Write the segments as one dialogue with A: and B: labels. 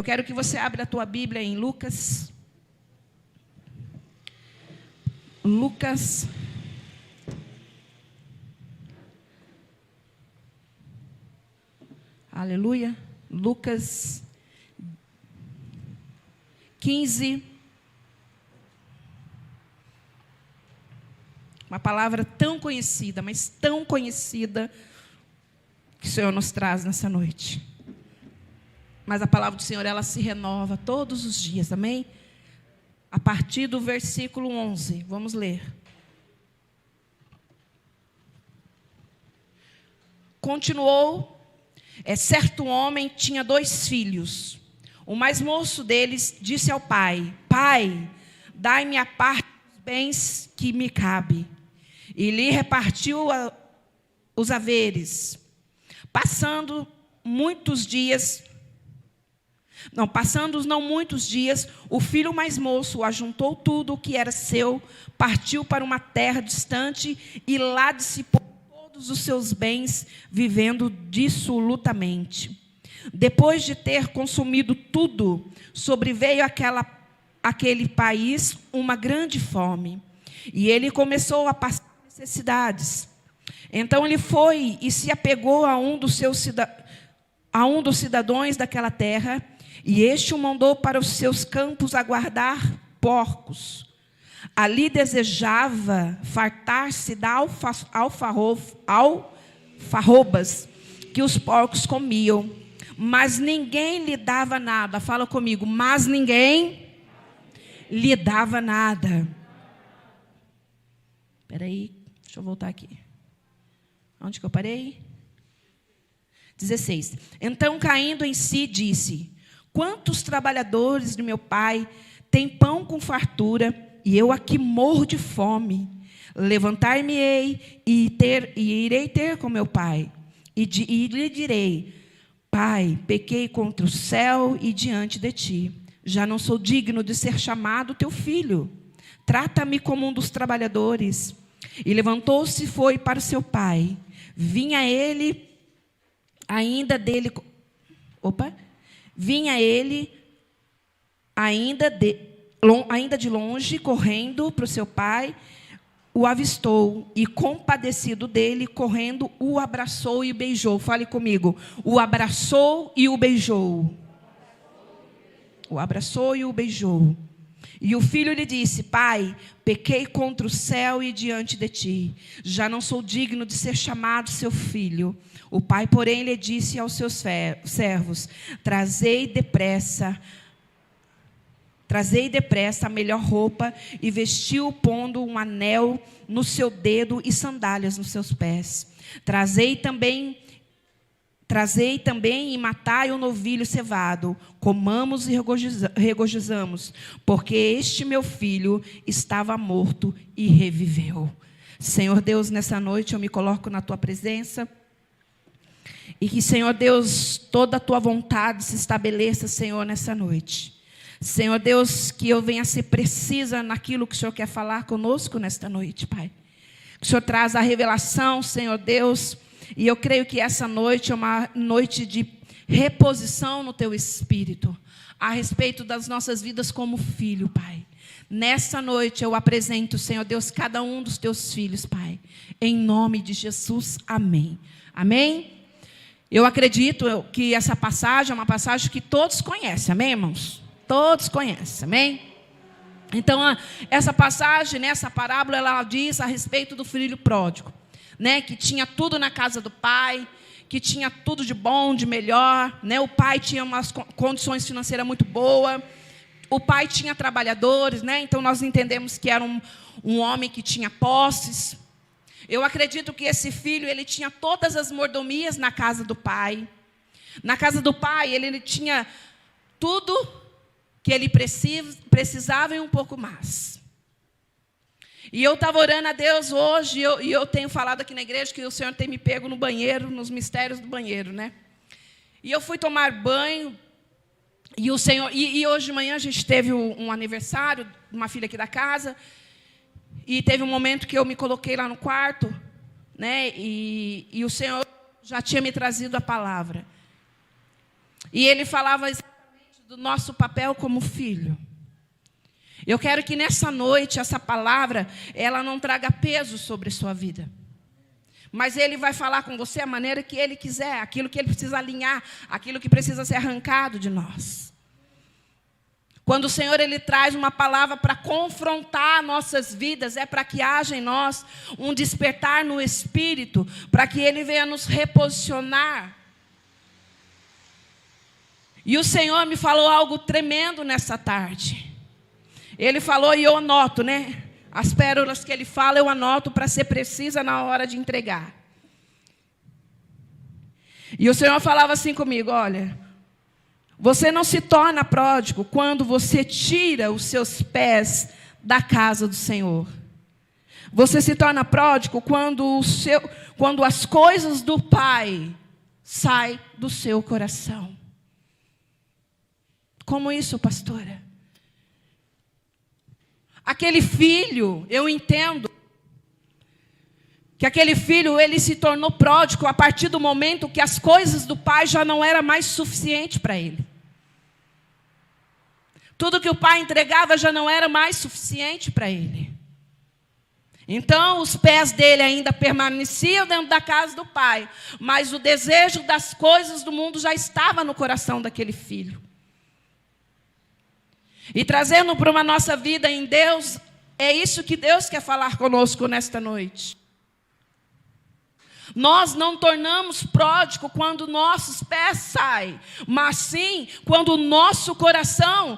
A: quero que você abra a tua Bíblia em Lucas. Aleluia. Lucas 15. Uma palavra tão conhecida, mas tão conhecida, que o Senhor nos traz nessa noite. Mas a palavra do Senhor, ela se renova todos os dias, amém? A partir do versículo 11, vamos ler. Continuou, certo homem tinha 2 filhos. O mais moço deles disse ao pai: Pai, dai-me a parte dos bens que me cabe. E lhe repartiu os haveres. Passando não muitos dias, o filho mais moço ajuntou tudo o que era seu, partiu para uma terra distante e lá dissipou todos os seus bens, vivendo dissolutamente. Depois de ter consumido tudo, sobreveio àquele país uma grande fome, e ele começou a passar necessidades. Então ele foi e se apegou a um dos cidadãos daquela terra, e este o mandou para os seus campos a guardar porcos. Ali desejava fartar-se da alfarrobas que os porcos comiam, mas ninguém lhe dava nada. Fala comigo, mas ninguém lhe dava nada. Espera aí, deixa eu voltar aqui. Onde que eu parei? 16. Então, caindo em si, disse: Quantos trabalhadores do meu pai têm pão com fartura, e eu aqui morro de fome? Levantar-me-ei e irei ter com meu pai, e lhe direi: Pai, pequei contra o céu e diante de ti. Já não sou digno de ser chamado teu filho. Trata-me como um dos trabalhadores. E levantou-se e foi para o seu pai. Vinha ele ainda de longe, correndo para o seu pai, o avistou e, compadecido dele, correndo, o abraçou e o beijou. Fale comigo, o abraçou e o beijou. O abraçou e o beijou. E o filho lhe disse: Pai, pequei contra o céu e diante de ti. Já não sou digno de ser chamado seu filho. O pai, porém, lhe disse aos seus servos: Trazei depressa a melhor roupa, e vestiu, pondo um anel no seu dedo e sandálias nos seus pés. Trazei também e matai o novilho cevado. Comamos e regozijamos, porque este meu filho estava morto e reviveu. Senhor Deus, nessa noite eu me coloco na tua presença. E que, Senhor Deus, toda a tua vontade se estabeleça, Senhor, nessa noite. Senhor Deus, que eu venha ser precisa naquilo que o Senhor quer falar conosco nesta noite, Pai. Que o Senhor traz a revelação, Senhor Deus. E eu creio que essa noite é uma noite de reposição no teu espírito, a respeito das nossas vidas como filho, Pai. Nessa noite eu apresento, Senhor Deus, cada um dos teus filhos, Pai. Em nome de Jesus, amém. Amém? Eu acredito que essa passagem é uma passagem que todos conhecem, amém, irmãos? Todos conhecem, amém? Então, essa passagem, essa parábola, ela diz a respeito do filho pródigo, né? Que tinha tudo na casa do pai, que tinha tudo de bom, de melhor, né? O pai tinha umas condições financeiras muito boas, o pai tinha trabalhadores, né? Então nós entendemos que era um homem que tinha posses. Eu acredito que esse filho, ele tinha todas as mordomias na casa do pai. Na casa do pai, ele tinha tudo que ele precisava e um pouco mais. E eu estava orando a Deus hoje, e eu tenho falado aqui na igreja que o Senhor tem me pego no banheiro, nos mistérios do banheiro, né? E eu fui tomar banho, e o Senhor, e hoje de manhã a gente teve um aniversário de uma filha aqui da casa, e teve um momento que eu me coloquei lá no quarto, né? E o Senhor já tinha me trazido a palavra. E Ele falava exatamente do nosso papel como filho. Eu quero que nessa noite, essa palavra, ela não traga peso sobre a sua vida. Mas Ele vai falar com você a maneira que Ele quiser, aquilo que Ele precisa alinhar, aquilo que precisa ser arrancado de nós. Quando o Senhor Ele traz uma palavra para confrontar nossas vidas, é para que haja em nós um despertar no Espírito, para que Ele venha nos reposicionar. E o Senhor me falou algo tremendo nessa tarde. Ele falou, e eu anoto, né? As pérolas que Ele fala, eu anoto para ser precisa na hora de entregar. E o Senhor falava assim comigo, olha... Você não se torna pródigo quando você tira os seus pés da casa do Senhor. Você se torna pródigo quando as coisas do Pai saem do seu coração. Como isso, pastora? Aquele filho, eu entendo que aquele filho, ele se tornou pródigo a partir do momento que as coisas do pai já não eram mais suficiente para ele. Tudo que o pai entregava já não era mais suficiente para ele. Então, os pés dele ainda permaneciam dentro da casa do pai, mas o desejo das coisas do mundo já estava no coração daquele filho. E trazendo para uma nossa vida em Deus, é isso que Deus quer falar conosco nesta noite. Nós não tornamos pródigo quando nossos pés saem, mas sim quando o nosso coração,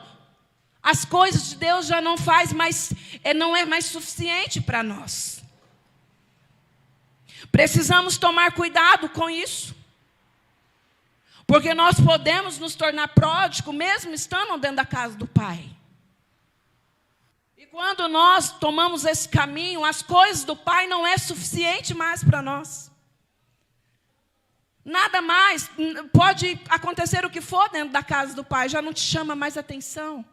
A: as coisas de Deus já não é mais suficiente para nós. Precisamos tomar cuidado com isso, porque nós podemos nos tornar pródigo mesmo estando dentro da casa do Pai. E quando nós tomamos esse caminho, as coisas do Pai não é suficiente mais para nós. Nada mais, pode acontecer o que for dentro da casa do Pai, já não te chama mais atenção.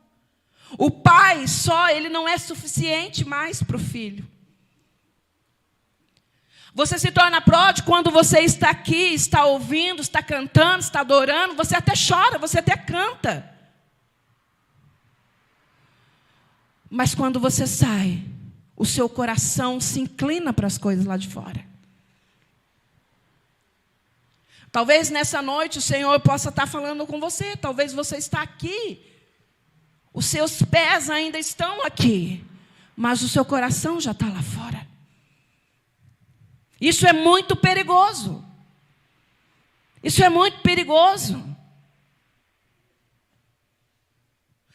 A: O Pai só, ele não é suficiente mais para o filho. Você se torna pródigo quando você está aqui, está ouvindo, está cantando, está adorando, você até chora, você até canta. Mas quando você sai, o seu coração se inclina para as coisas lá de fora. Talvez nessa noite o Senhor possa estar falando com você. Talvez você está aqui. Os seus pés ainda estão aqui. Mas o seu coração já está lá fora. Isso é muito perigoso. Isso é muito perigoso.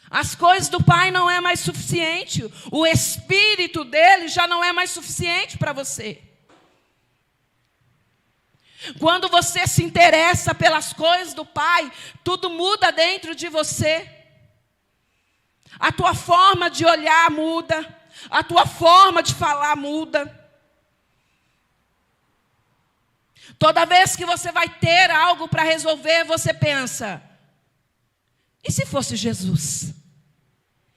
A: As coisas do Pai não é mais suficiente. O Espírito dele já não é mais suficiente para você. Quando você se interessa pelas coisas do Pai, tudo muda dentro de você. A tua forma de olhar muda. A tua forma de falar muda. Toda vez que você vai ter algo para resolver, você pensa, e se fosse Jesus?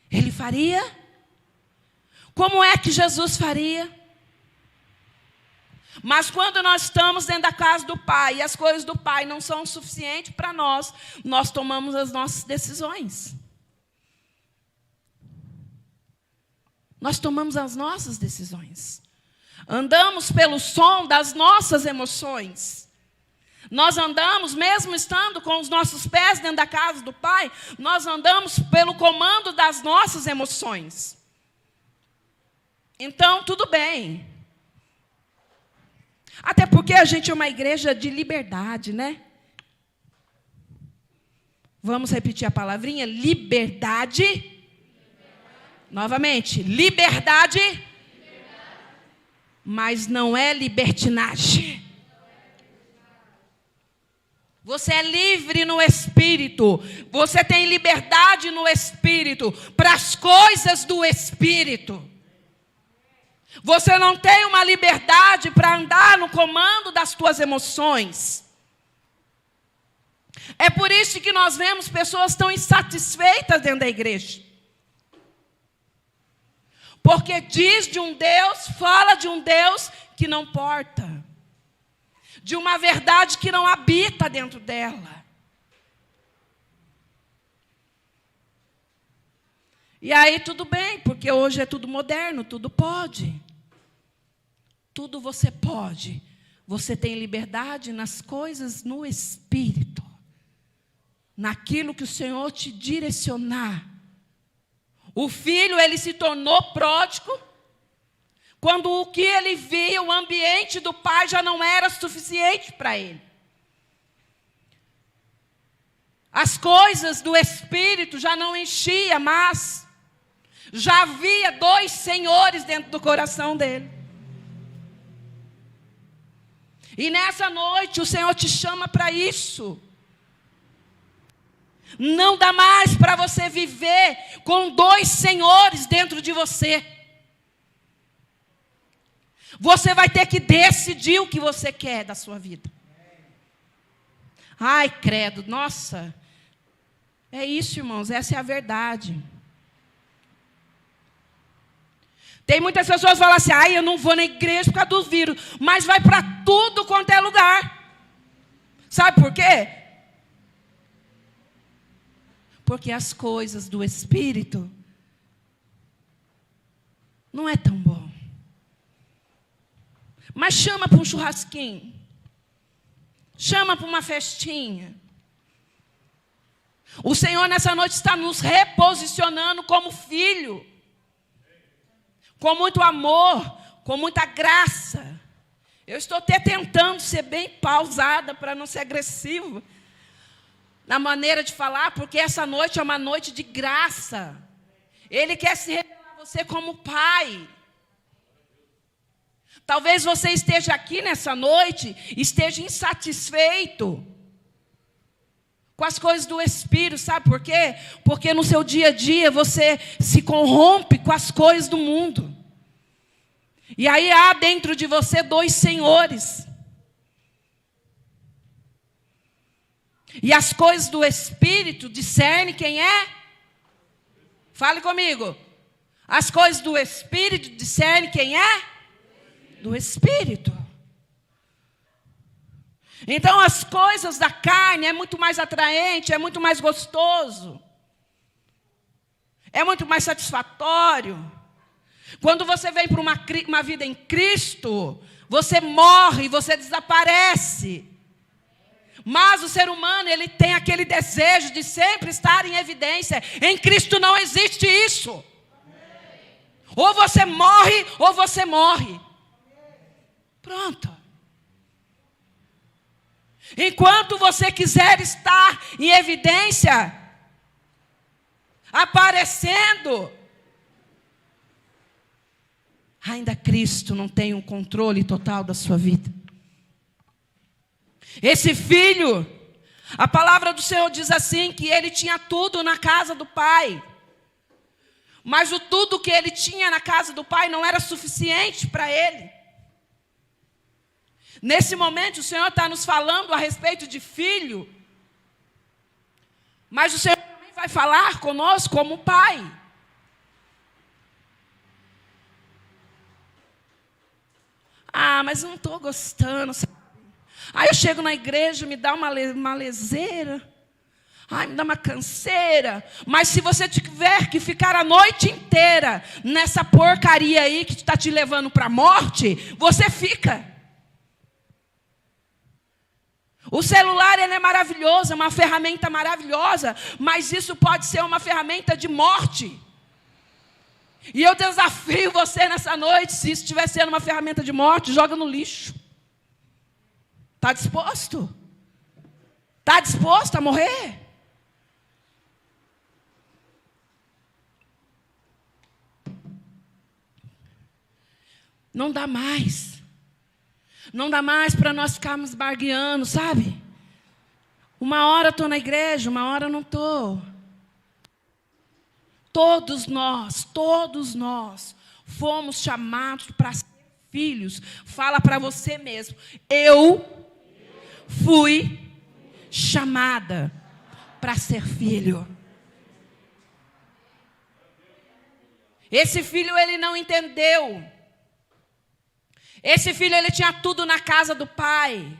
A: Ele faria? Como é que Jesus faria? Mas quando nós estamos dentro da casa do Pai e as coisas do Pai não são suficientes para nós, nós tomamos as nossas decisões. Nós tomamos as nossas decisões. Andamos pelo som das nossas emoções. Nós andamos, mesmo estando com os nossos pés dentro da casa do Pai, nós andamos pelo comando das nossas emoções. Então, tudo bem. Até porque a gente é uma igreja de liberdade, né? Vamos repetir a palavrinha? Liberdade. Novamente, liberdade. Mas não é libertinagem. Você é livre no Espírito. Você tem liberdade no Espírito para as coisas do Espírito. Você não tem uma liberdade para andar no comando das tuas emoções. É por isso que nós vemos pessoas tão insatisfeitas dentro da igreja. Porque diz de um Deus, fala de um Deus que não porta. De uma verdade que não habita dentro dela. E aí tudo bem, porque hoje é tudo moderno, tudo pode. Tudo você pode. Você tem liberdade nas coisas no Espírito. Naquilo que o Senhor te direcionar. O filho, ele se tornou pródigo quando o que ele via, o ambiente do pai já não era suficiente para ele. As coisas do Espírito já não enchia, mas já havia 2 senhores dentro do coração dele. E nessa noite o Senhor te chama para isso. Não dá mais para você viver com 2 senhores dentro de você. Você vai ter que decidir o que você quer da sua vida. Ai, credo, nossa. É isso, irmãos, essa é a verdade. Tem muitas pessoas que falam assim, ai, eu não vou na igreja por causa dos vírus, mas vai para tudo quanto é lugar. Sabe por quê? Porque as coisas do Espírito não é tão bom. Mas chama para um churrasquinho. Chama para uma festinha. O Senhor nessa noite está nos reposicionando como filho. Com muito amor, com muita graça. Eu estou até tentando ser bem pausada para não ser agressiva na maneira de falar, porque essa noite é uma noite de graça. Ele quer se revelar a você como pai. Talvez você esteja aqui nessa noite, esteja insatisfeito com as coisas do Espírito, sabe por quê? Porque no seu dia a dia você se corrompe com as coisas do mundo. E aí há dentro de você 2 senhores. E as coisas do Espírito discerne quem é? Fale comigo. As coisas do Espírito discerne quem é? Do Espírito. Então as coisas da carne é muito mais atraente, é muito mais gostoso. É muito mais satisfatório. Quando você vem para uma vida em Cristo, você morre, você desaparece. Mas o ser humano, ele tem aquele desejo de sempre estar em evidência. Em Cristo não existe isso. Ou você morre, ou você morre. Pronto. Enquanto você quiser estar em evidência, aparecendo, ainda Cristo não tem um controle total da sua vida. Esse filho, a palavra do Senhor diz assim, que ele tinha tudo na casa do pai. Mas o tudo que ele tinha na casa do pai não era suficiente para ele. Nesse momento o Senhor está nos falando a respeito de filho. Mas o Senhor também vai falar conosco como pai. Ah, mas eu não estou gostando. Aí eu chego na igreja, me dá uma leseira. Ai, me dá uma canseira. Mas se você tiver que ficar a noite inteira nessa porcaria aí que está te levando para a morte, você fica. O celular, ele é maravilhoso, é uma ferramenta maravilhosa, mas isso pode ser uma ferramenta de morte. E eu desafio você nessa noite, se isso estiver sendo uma ferramenta de morte, joga no lixo. Está disposto? Está disposto a morrer? Não dá mais. Não dá mais para nós ficarmos bargueando, sabe? Uma hora estou na igreja, uma hora não estou. Todos nós fomos chamados para ser filhos. Fala para você mesmo. Eu fui chamada para ser filho. Esse filho, ele não entendeu. Esse filho, ele tinha tudo na casa do pai.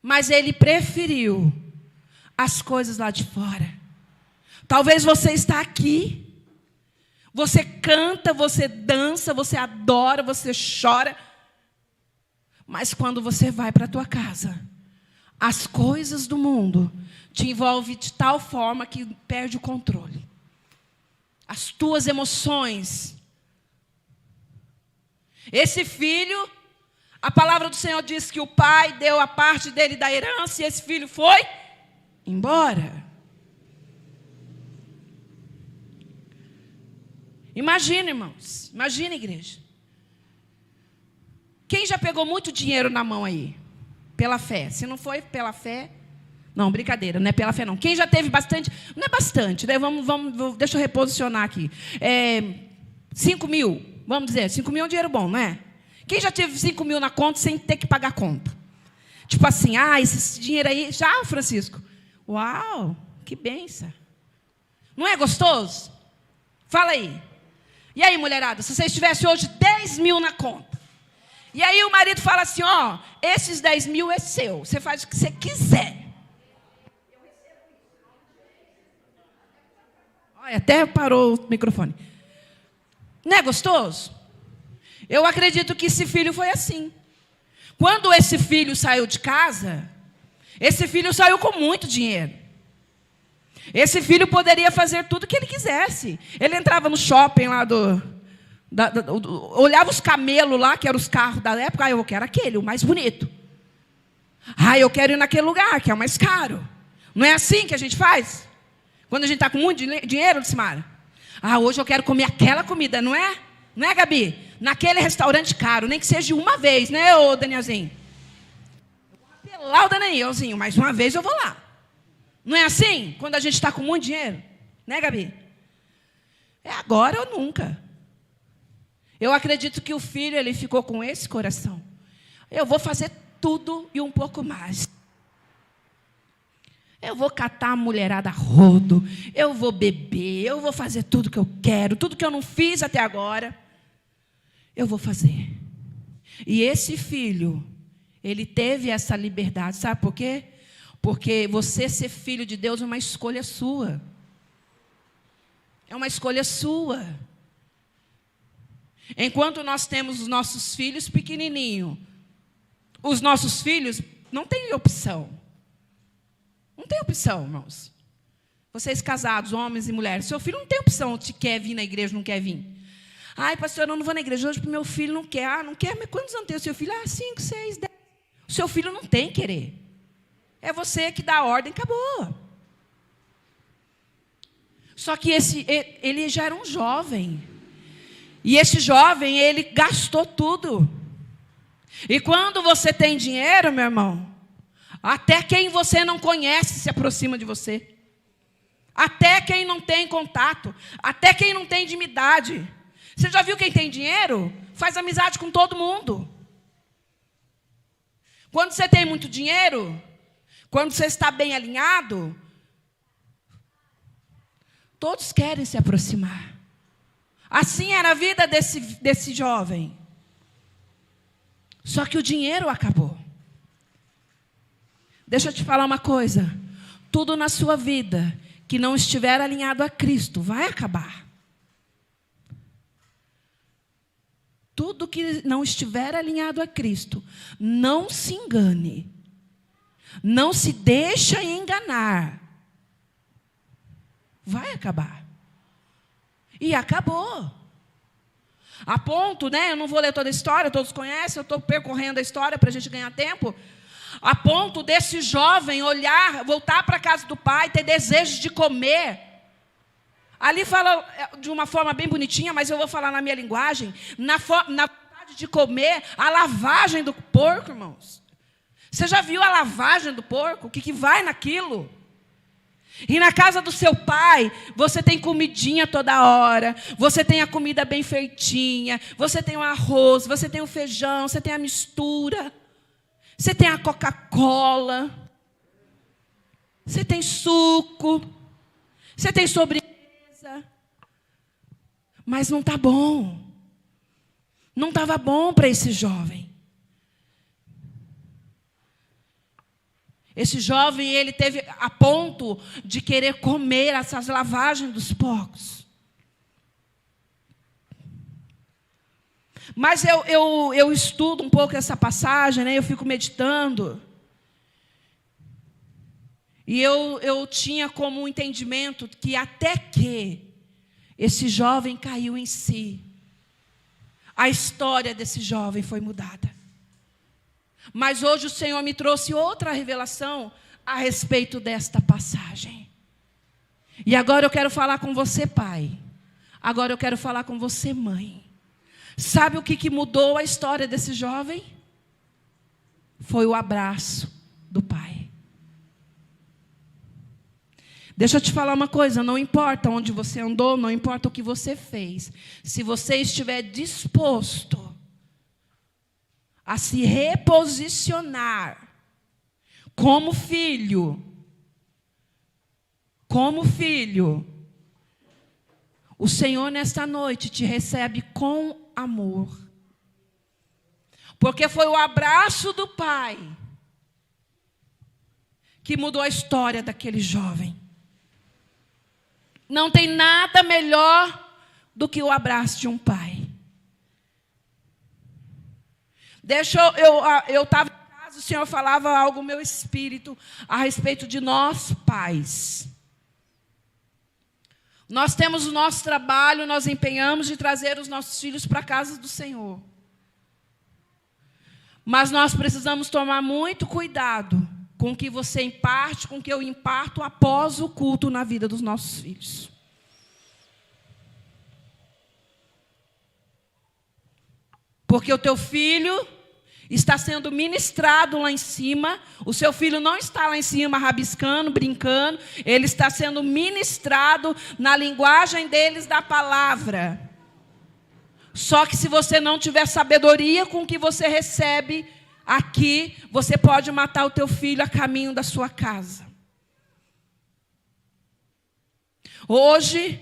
A: Mas ele preferiu as coisas lá de fora. Talvez você está aqui. Você canta, você dança, você adora, você chora. Mas quando você vai para a tua casa, as coisas do mundo te envolvem de tal forma que perde o controle. As tuas emoções. Esse filho, a palavra do Senhor diz que o pai deu a parte dele da herança e esse filho foi embora. Imagina, irmãos. Imagina, igreja. Quem já pegou muito dinheiro na mão aí? Pela fé. Se não foi pela fé... Não, brincadeira, não é pela fé não. Quem já teve bastante... Não é bastante, né? Deixa eu reposicionar aqui. 5 mil, vamos dizer. 5 mil é um dinheiro bom, não é? Quem já teve 5 mil na conta sem ter que pagar conta? Tipo assim, esse dinheiro aí... Já, Francisco? Uau, que bênção. Não é gostoso? Fala aí. E aí, mulherada, se vocês tivessem hoje 10 mil na conta, e aí o marido fala assim, esses 10 mil é seu, você faz o que você quiser. Olha, até parou o microfone. Não é gostoso? Eu acredito que esse filho foi assim. Quando esse filho saiu de casa, esse filho saiu com muito dinheiro. Esse filho poderia fazer tudo o que ele quisesse. Ele entrava no shopping lá olhava os camelos lá, que eram os carros da época. Eu quero aquele, o mais bonito. Eu quero ir naquele lugar, que é o mais caro. Não é assim que a gente faz? Quando a gente está com muito dinheiro, Simara? Hoje eu quero comer aquela comida, não é? Não é, Gabi? Naquele restaurante caro, nem que seja uma vez, né, ô Danielzinho? Eu vou apelar o Danielzinho, mas uma vez eu vou lá. Não é assim? Quando a gente está com muito dinheiro? Né, Gabi? É agora ou nunca. Eu acredito que o filho, ele ficou com esse coração. Eu vou fazer tudo e um pouco mais. Eu vou catar a mulherada a rodo. Eu vou beber. Eu vou fazer tudo que eu quero. Tudo que eu não fiz até agora, eu vou fazer. E esse filho, ele teve essa liberdade. Sabe por quê? Porque você ser filho de Deus é uma escolha sua. É uma escolha sua. Enquanto nós temos os nossos filhos pequenininhos, os nossos filhos não têm opção. Não tem opção, irmãos. Vocês casados, homens e mulheres, seu filho não tem opção se quer vir na igreja ou não quer vir. Pastor, eu não vou na igreja hoje porque meu filho não quer. Não quer, mas quantos anos tem o seu filho? 5, 6, 10. O seu filho não tem querer. É você que dá a ordem, acabou. Só que ele já era um jovem. E esse jovem, ele gastou tudo. E quando você tem dinheiro, meu irmão, até quem você não conhece se aproxima de você. Até quem não tem contato. Até quem não tem intimidade. Você já viu quem tem dinheiro? Faz amizade com todo mundo. Quando você tem muito dinheiro, quando você está bem alinhado, todos querem se aproximar. Assim era a vida desse jovem. Só que o dinheiro acabou. Deixa eu te falar uma coisa. Tudo na sua vida que não estiver alinhado a Cristo vai acabar. Tudo que não estiver alinhado a Cristo, não se engane. Não se deixa enganar. Vai acabar. E acabou. A ponto, né? Eu não vou ler toda a história, todos conhecem, eu estou percorrendo a história para a gente ganhar tempo. A ponto desse jovem olhar, voltar para a casa do pai, ter desejo de comer. Ali fala de uma forma bem bonitinha, mas eu vou falar na minha linguagem. Na vontade de comer, a lavagem do porco, irmãos. Você já viu a lavagem do porco? O que vai naquilo? E na casa do seu pai, você tem comidinha toda hora, você tem a comida bem feitinha, você tem o arroz, você tem o feijão, você tem a mistura, você tem a Coca-Cola, você tem suco, você tem sobremesa, mas não está bom. Não estava bom para esse jovem. Esse jovem, ele teve a ponto de querer comer essas lavagens dos porcos. Mas eu estudo um pouco essa passagem, né? Eu fico meditando. E eu tinha como um entendimento que até que esse jovem caiu em si, a história desse jovem foi mudada. Mas hoje o Senhor me trouxe outra revelação a respeito desta passagem. E agora eu quero falar com você, pai. Agora eu quero falar com você, mãe. Sabe o que mudou a história desse jovem? Foi o abraço do pai. Deixa eu te falar uma coisa, não importa onde você andou, não importa o que você fez. Se você estiver disposto a se reposicionar como filho, o Senhor nesta noite te recebe com amor. Porque foi o abraço do pai que mudou a história daquele jovem. Não tem nada melhor do que o abraço de um pai. Eu estava em casa, o Senhor falava algo no meu espírito a respeito de nós pais. Nós temos o nosso trabalho, nós empenhamos de trazer os nossos filhos para a casa do Senhor. Mas nós precisamos tomar muito cuidado com o que você imparte, com o que eu imparto após o culto na vida dos nossos filhos. Porque o teu filho está sendo ministrado lá em cima, o seu filho não está lá em cima rabiscando, brincando, ele está sendo ministrado na linguagem deles da palavra. Só que se você não tiver sabedoria com o que você recebe aqui, você pode matar o teu filho a caminho da sua casa. Hoje,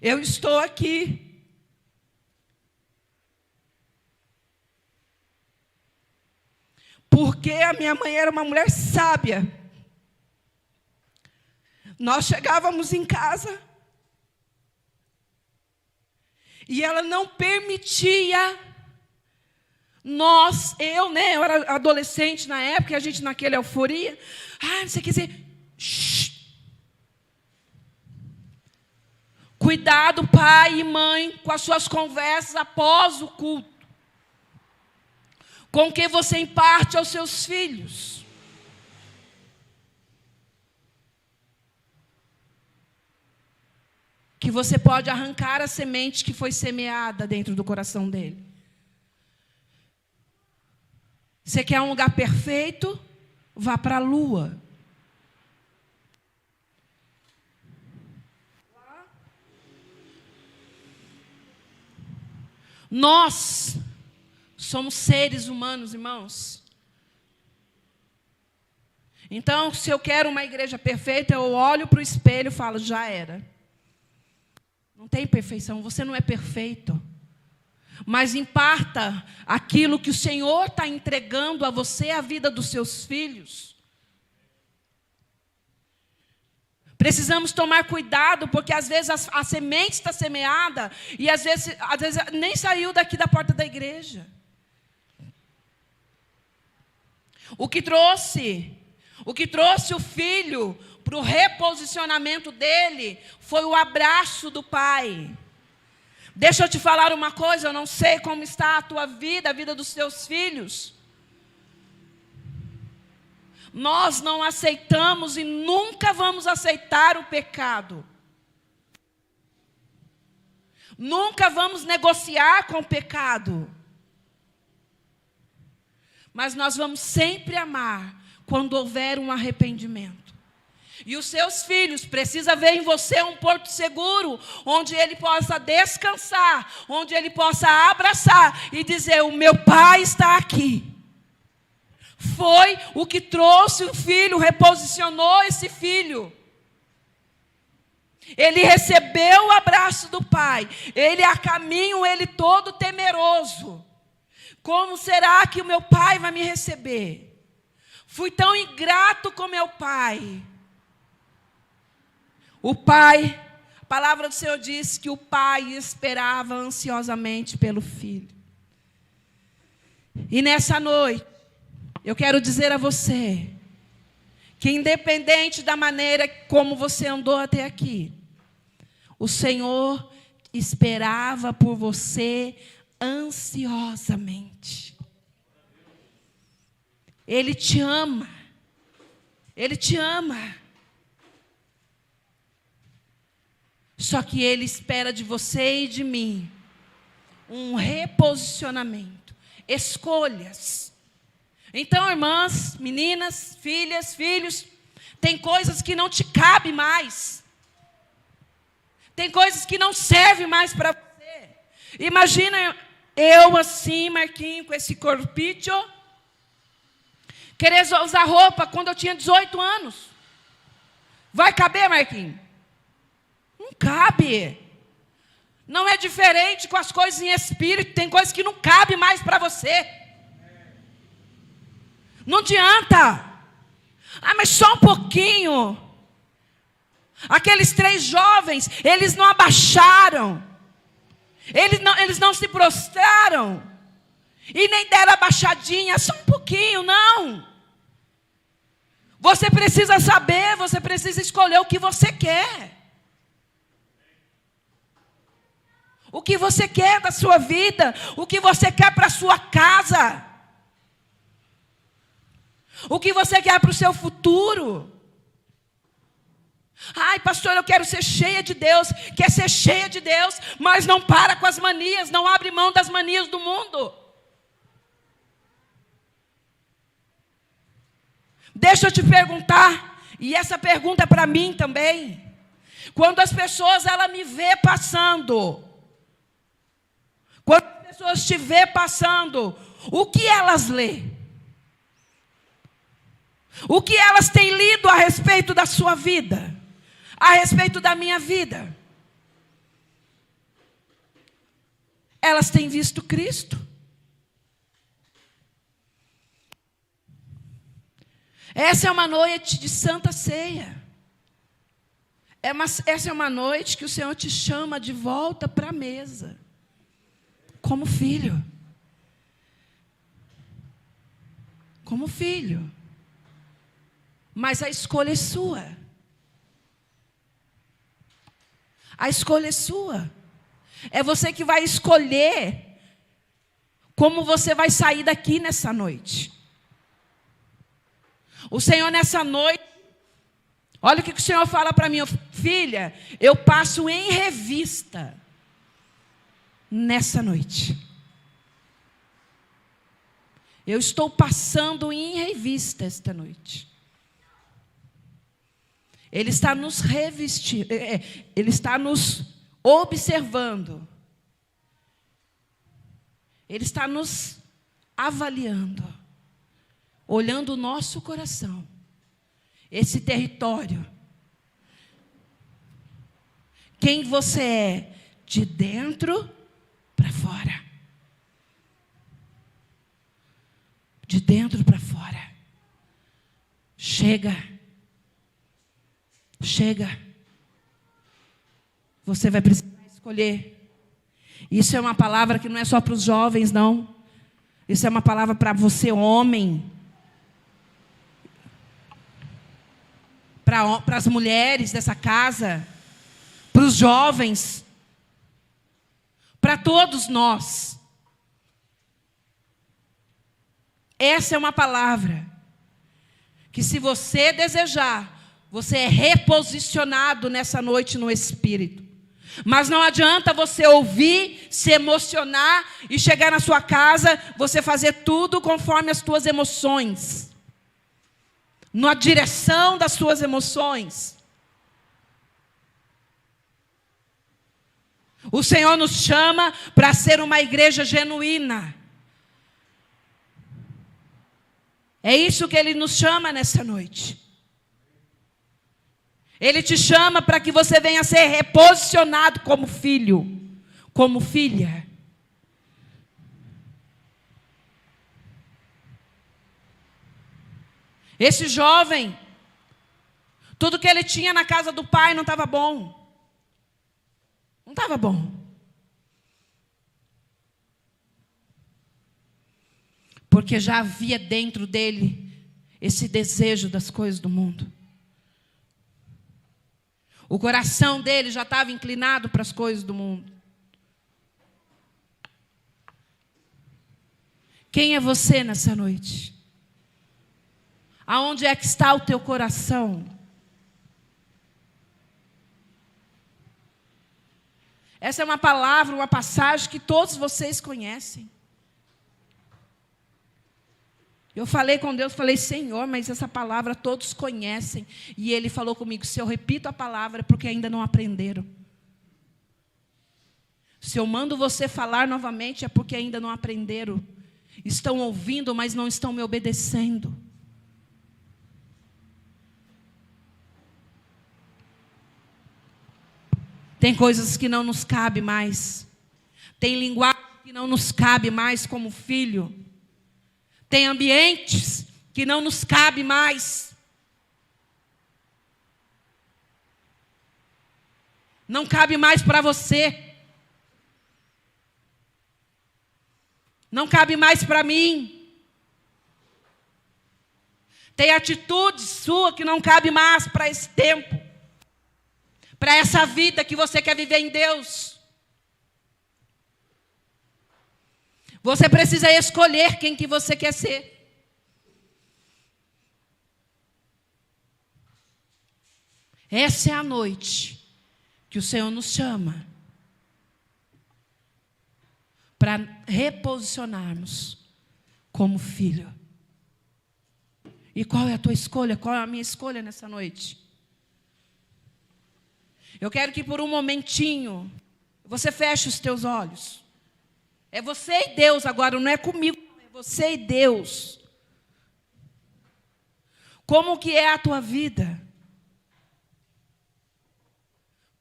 A: eu estou aqui porque a minha mãe era uma mulher sábia. Nós chegávamos em casa e ela não permitia eu era adolescente na época, a gente naquela euforia. Não sei o que dizer. Cuidado, pai e mãe, com as suas conversas após o culto. Com o que você imparte aos seus filhos. Que você pode arrancar a semente que foi semeada dentro do coração dele. Você quer um lugar perfeito? Vá para a lua. Nós somos seres humanos, irmãos. Então, se eu quero uma igreja perfeita, eu olho para o espelho e falo, já era. Não tem perfeição, você não é perfeito. Mas imparta aquilo que o Senhor está entregando a você, a vida dos seus filhos. Precisamos tomar cuidado, porque às vezes a semente está semeada e às vezes nem saiu daqui da porta da igreja. O que trouxe o filho para o reposicionamento dele foi o abraço do pai. Deixa eu te falar uma coisa, eu não sei como está a tua vida, a vida dos teus filhos. Nós não aceitamos e nunca vamos aceitar o pecado. Nunca vamos negociar com o pecado. Mas nós vamos sempre amar quando houver um arrependimento. E os seus filhos precisam ver em você um porto seguro, onde ele possa descansar, onde ele possa abraçar e dizer, o meu pai está aqui. Foi o que trouxe o filho, reposicionou esse filho. Ele recebeu o abraço do pai, ele a caminho, ele todo temeroso. Como será que o meu pai vai me receber? Fui tão ingrato com meu pai. O pai, a palavra do Senhor diz que o pai esperava ansiosamente pelo filho. E nessa noite, eu quero dizer a você, que independente da maneira como você andou até aqui, o Senhor esperava por você ansiosamente. Ele te ama. Ele te ama. Só que Ele espera de você e de mim um reposicionamento, escolhas. Então, irmãs, meninas, filhas, filhos, tem coisas que não te cabem mais. Tem coisas que não servem mais para você. Imagina eu assim, Marquinhos, com esse corpício, querer usar roupa quando eu tinha 18 anos. Vai caber, Marquinhos? Não cabe. Não é diferente com as coisas em espírito. Tem coisas que não cabem mais para você. Não adianta. Ah, mas só um pouquinho. Aqueles 3 jovens, eles não abaixaram. Eles não se prostraram. E nem deram abaixadinha, só um pouquinho, não. Você precisa saber, você precisa escolher o que você quer. O que você quer da sua vida, o que você quer para a sua casa. O que você quer para o seu futuro. Ai, pastor, eu quero ser cheia de Deus. Quer ser cheia de Deus, mas não para com as manias, não abre mão das manias do mundo. Deixa eu te perguntar, e essa pergunta é para mim também. Quando as pessoas, ela me vê passando, quando as pessoas te vê passando, o que elas lêem? O que elas têm lido a respeito da sua vida? A respeito da minha vida? Elas têm visto Cristo? Essa é uma noite de santa ceia. Essa é uma noite que o Senhor te chama de volta para a mesa. Como filho. Como filho. Mas a escolha é sua. A escolha é sua. É você que vai escolher como você vai sair daqui nessa noite. O Senhor nessa noite, olha o que o Senhor fala para mim, filha, eu passo em revista nessa noite. Eu estou passando em revista esta noite. Ele está nos revestindo, Ele está nos observando. Ele está nos avaliando, olhando o nosso coração, esse território. Quem você é, de dentro para fora. De dentro para fora. Chega. Chega. Você vai precisar escolher. Isso é uma palavra que não é só para os jovens, não. Isso é uma palavra para você, homem. Para as mulheres dessa casa. Para os jovens. Para todos nós. Essa é uma palavra que, se você desejar, você é reposicionado nessa noite no Espírito. Mas não adianta você ouvir, se emocionar e chegar na sua casa, você fazer tudo conforme as suas emoções. Na direção das suas emoções. O Senhor nos chama para ser uma igreja genuína. É isso que Ele nos chama nessa noite. Ele te chama para que você venha ser reposicionado como filho, como filha. Esse jovem, tudo que ele tinha na casa do pai não estava bom. Não estava bom. Porque já havia dentro dele esse desejo das coisas do mundo. O coração dele já estava inclinado para as coisas do mundo. Quem é você nessa noite? Aonde é que está o teu coração? Essa é uma palavra, uma passagem que todos vocês conhecem. Eu falei com Deus, falei, Senhor, mas essa palavra todos conhecem. E Ele falou comigo, se eu repito a palavra é porque ainda não aprenderam. Se eu mando você falar novamente é porque ainda não aprenderam. Estão ouvindo, mas não estão me obedecendo. Tem coisas que não nos cabe mais. Tem linguagem que não nos cabe mais como filho. Tem ambientes que não nos cabe mais. Não cabe mais para você. Não cabe mais para mim. Tem atitude sua que não cabe mais para esse tempo. Para essa vida que você quer viver em Deus. Você precisa escolher quem que você quer ser. Essa é a noite que o Senhor nos chama para reposicionarmos como filho. E qual é a tua escolha? Qual é a minha escolha nessa noite? Eu quero que por um momentinho você feche os teus olhos. É você e Deus agora, não é comigo, é você e Deus. Como que é a tua vida?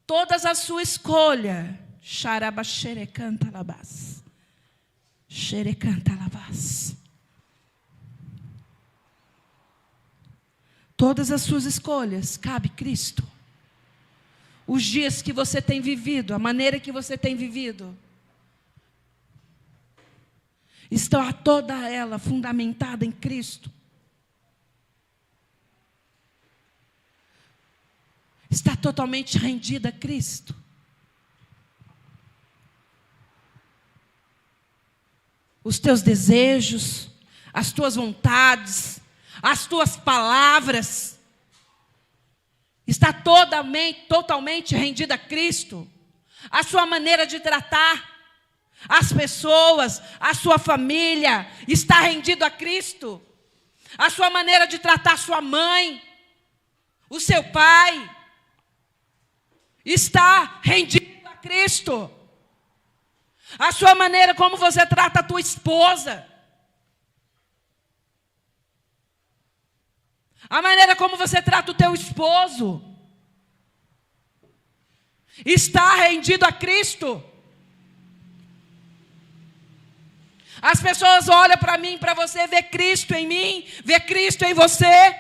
A: Todas a sua escolha. Xaraba xerecanta labás. Xerecanta labás. Todas as suas escolhas, cabe Cristo. Os dias que você tem vivido, a maneira que você tem vivido, está toda ela fundamentada em Cristo. Está totalmente rendida a Cristo. Os teus desejos, as tuas vontades, as tuas palavras, está totalmente rendida a Cristo. A sua maneira de tratar as pessoas, a sua família, está rendido a Cristo. A sua maneira de tratar sua mãe, o seu pai, está rendido a Cristo. A sua maneira como você trata a tua esposa, a maneira como você trata o teu esposo, está rendido a Cristo. As pessoas olham para mim, para você, vê Cristo em mim, vê Cristo em você.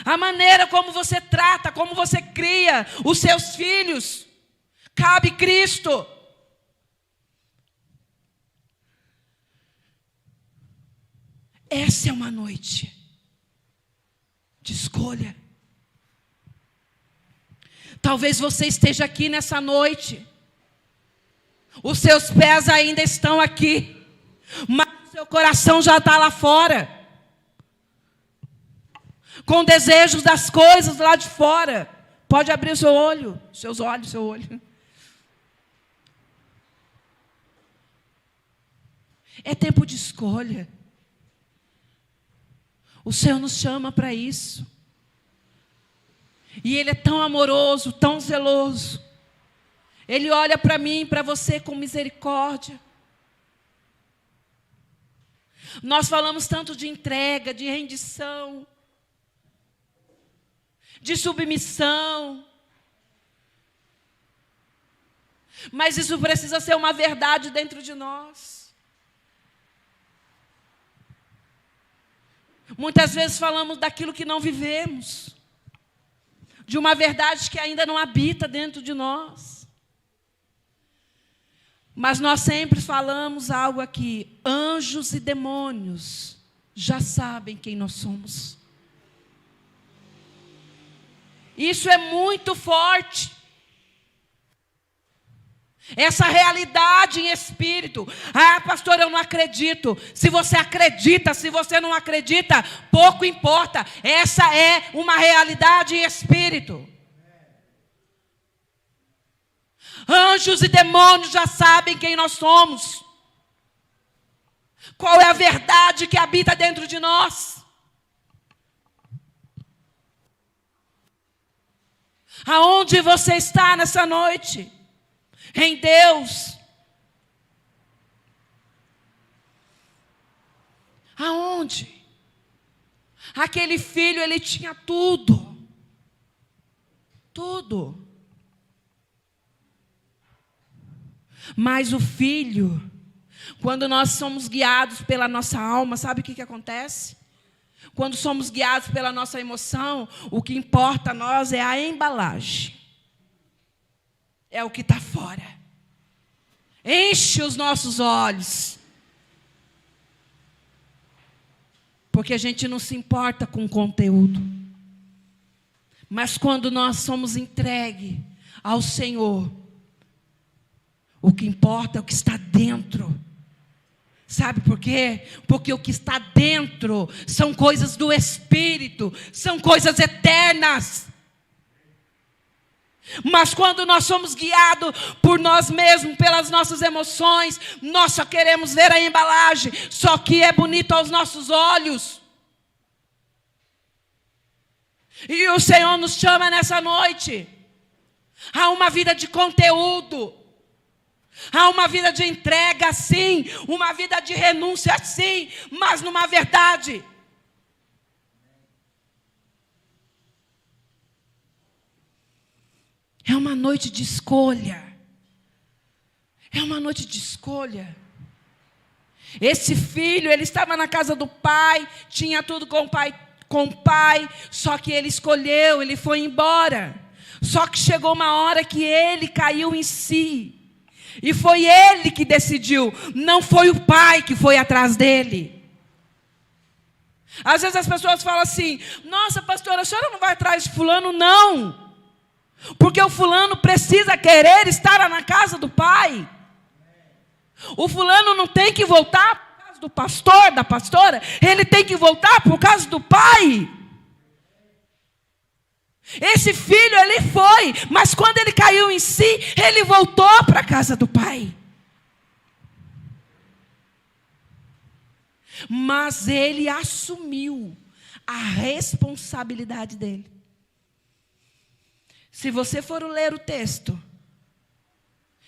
A: A maneira como você trata, como você cria os seus filhos, cabe Cristo. Essa é uma noite de escolha. Talvez você esteja aqui nessa noite. Os seus pés ainda estão aqui, mas o seu coração já está lá fora, com desejos das coisas lá de fora. Pode abrir o seu olho, seus olhos, seu olho. É tempo de escolha. O Senhor nos chama para isso. E Ele é tão amoroso, tão zeloso. Ele olha para mim, para você com misericórdia. Nós falamos tanto de entrega, de rendição, de submissão. Mas isso precisa ser uma verdade dentro de nós. Muitas vezes falamos daquilo que não vivemos, de uma verdade que ainda não habita dentro de nós. Mas nós sempre falamos algo aqui: anjos e demônios já sabem quem nós somos. Isso é muito forte. Essa realidade em espírito. Ah, pastor, eu não acredito. Se você acredita, se você não acredita, pouco importa. Essa é uma realidade em espírito. Anjos e demônios já sabem quem nós somos. Qual é a verdade que habita dentro de nós? Aonde você está nessa noite? Em Deus. Aonde? Aquele filho, ele tinha tudo. Tudo. Mas o filho, quando nós somos guiados pela nossa alma, sabe o que acontece? Quando somos guiados pela nossa emoção, o que importa a nós é a embalagem. É o que está fora. Enche os nossos olhos. Porque a gente não se importa com o conteúdo. Mas quando nós somos entregues ao Senhor, o que importa é o que está dentro. Sabe por quê? Porque o que está dentro são coisas do Espírito, são coisas eternas. Mas quando nós somos guiados por nós mesmos, pelas nossas emoções, nós só queremos ver a embalagem, só que é bonito aos nossos olhos. E o Senhor nos chama nessa noite a uma vida de conteúdo, a uma vida de entrega, sim, uma vida de renúncia, sim, mas numa verdade. É uma noite de escolha. É uma noite de escolha. Esse filho, ele estava na casa do pai, tinha tudo com o pai, só que ele escolheu, ele foi embora. Só que chegou uma hora que ele caiu em si. E foi ele que decidiu, não foi o pai que foi atrás dele. Às vezes as pessoas falam assim: nossa, pastora, a senhora não vai atrás de fulano? Não. Porque o fulano precisa querer estar na casa do pai. O fulano não tem que voltar por causa do pastor, da pastora. Ele tem que voltar por causa do pai. Esse filho, ele foi, mas quando ele caiu em si, ele voltou para a casa do pai. Mas ele assumiu a responsabilidade dele. Se você for ler o texto,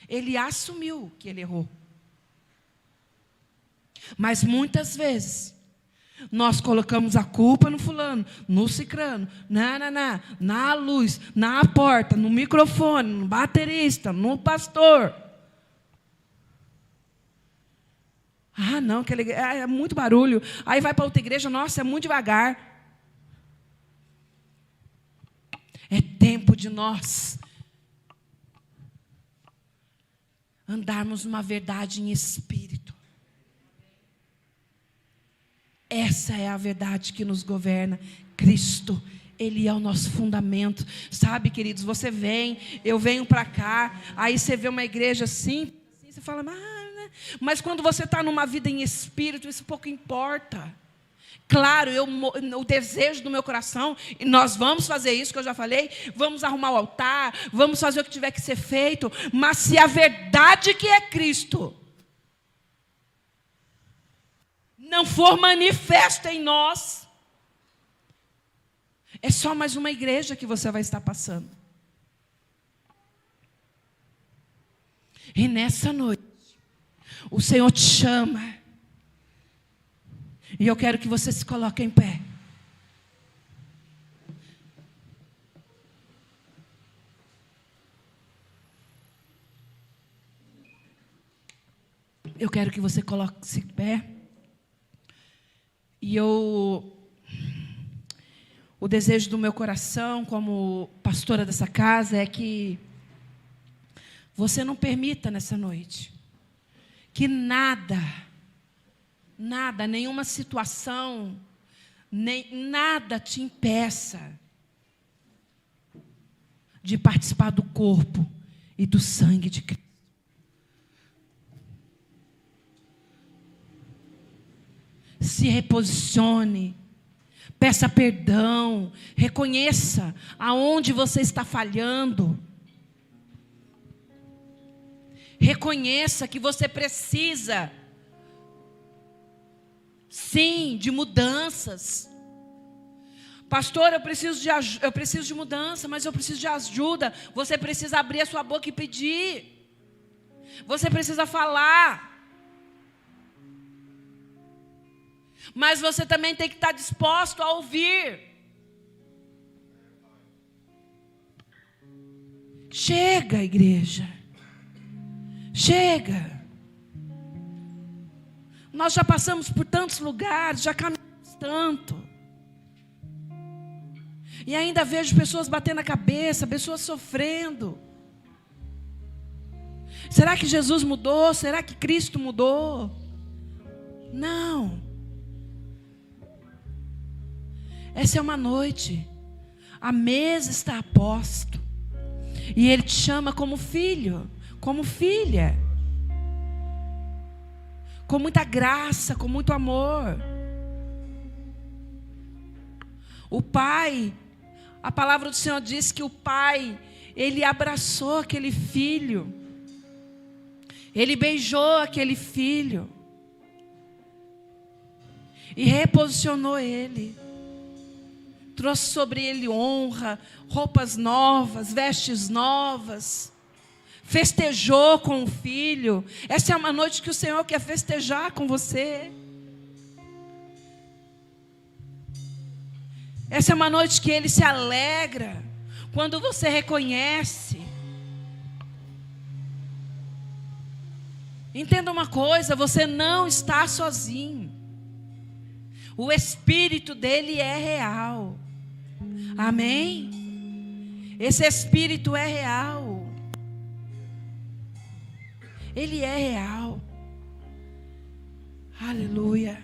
A: ele assumiu que ele errou. Mas muitas vezes, nós colocamos a culpa no fulano, no cicrano, na luz, na porta, no microfone, no baterista, no pastor. Ah, não, é muito barulho. Aí vai para outra igreja, nossa, é muito devagar. É tempo de nós andarmos numa verdade em espírito. Essa é a verdade que nos governa. Cristo, Ele é o nosso fundamento. Sabe, queridos, você vem, eu venho para cá, aí você vê uma igreja assim você fala, né? Mas quando você está numa vida em espírito, isso pouco importa. Claro, o desejo do meu coração, e nós vamos fazer isso que eu já falei, vamos arrumar o altar, vamos fazer o que tiver que ser feito, mas se a verdade que é Cristo não for manifesta em nós, é só mais uma igreja que você vai estar passando. E nessa noite, o Senhor te chama. E eu quero que você se coloque em pé. Eu quero que você coloque-se em pé. E eu O desejo do meu coração, como pastora dessa casa, é que você não permita nessa noite que nada, nenhuma situação, nada te impeça de participar do corpo e do sangue de Cristo. Se reposicione, peça perdão, reconheça aonde você está falhando. Reconheça que você precisa, sim, de mudanças. Pastor, eu preciso de mudança, mas eu preciso de ajuda. Você precisa abrir a sua boca e pedir. Você precisa falar. Mas você também tem que estar disposto a ouvir. Chega, igreja. Chega. Nós já passamos por tantos lugares, já caminhamos tanto. E ainda vejo pessoas batendo a cabeça, pessoas sofrendo. Será que Jesus mudou? Será que Cristo mudou? Não. Essa é uma noite. A mesa está a posto. E Ele te chama como filho, como filha. Com muita graça, com muito amor. O Pai, a palavra do Senhor diz que o Pai, Ele abraçou aquele filho. Ele beijou aquele filho. E reposicionou ele. Trouxe sobre ele honra, roupas novas, vestes novas. Festejou com o filho. Essa é uma noite que o Senhor quer festejar com você. Essa é uma noite que Ele se alegra quando você reconhece. Entenda uma coisa, você não está sozinho. O Espírito dele é real. Amém? Esse Espírito é real. Ele é real. Aleluia.